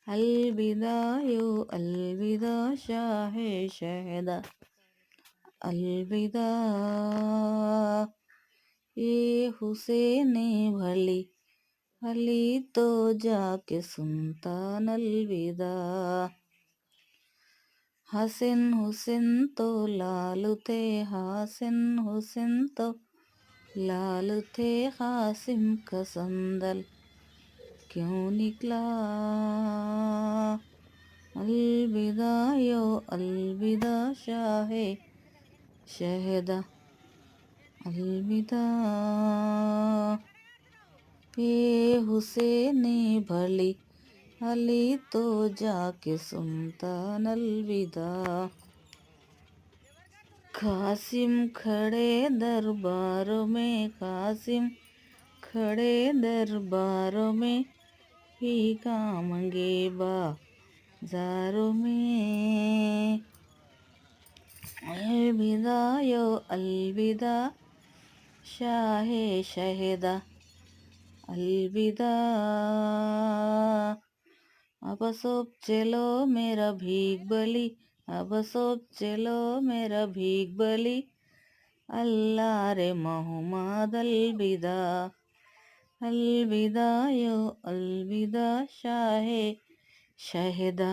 अलविदा यो अलविदा शाह शहदा, अलविदा ये हुसैन भली भली तो जाके सुल्तान, अलविदा। हसन हुसैन तो लाल थे, हसन हुसैन तो लाल थे, कासिम का संदल क्यों निकला। अलविदा यो अलविदा शाह शहदा, अलविदा ये हुसैन भली भली तो जाके सुल्तान, अलविदा। कासिम खड़े दरबारों में, कासिम खड़े दरबारों में, भीख मांगे बाजारों में। अलविदा यो अलविदा शाह शहदा, अलविदा। अब सब चलो मेरा भीख बली, अब सब चलो मेरा भीख बली, अल्लाह रे मोहम्मद, अलविदा। अलविदा यो अलविदा शाह शहदा,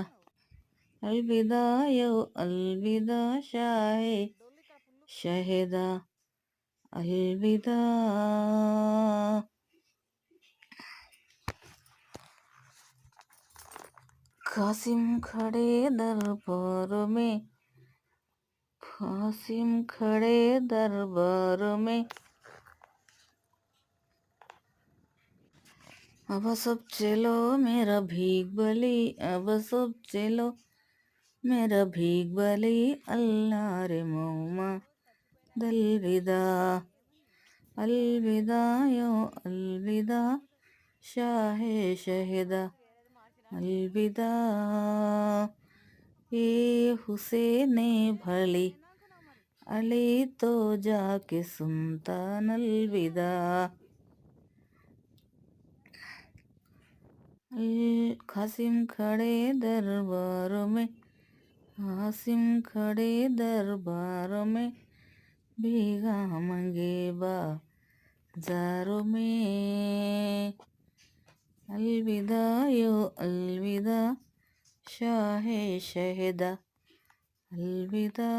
अलविदा यो अलविदा शाह शहदा, अलविदा। कासिम खड़े दरबार में, कासिम खड़े दरबार में, अब सब चलो मेरा भीख बली, अब सब चलो मेरा भीख बली, अल्लाह रे मोहम्मद, अलविदा। अलविदा यो अलविदा शाह शहदा, अलविदा ये हुसैन भली अली तो जाके सुल्तान, अलविदा। कासिम खड़े दरबार में, कासिम खड़े दरबार में, भीख मांगे बाजारों में। अलविदा यो अलविदा शाह शहदा, अलविदा।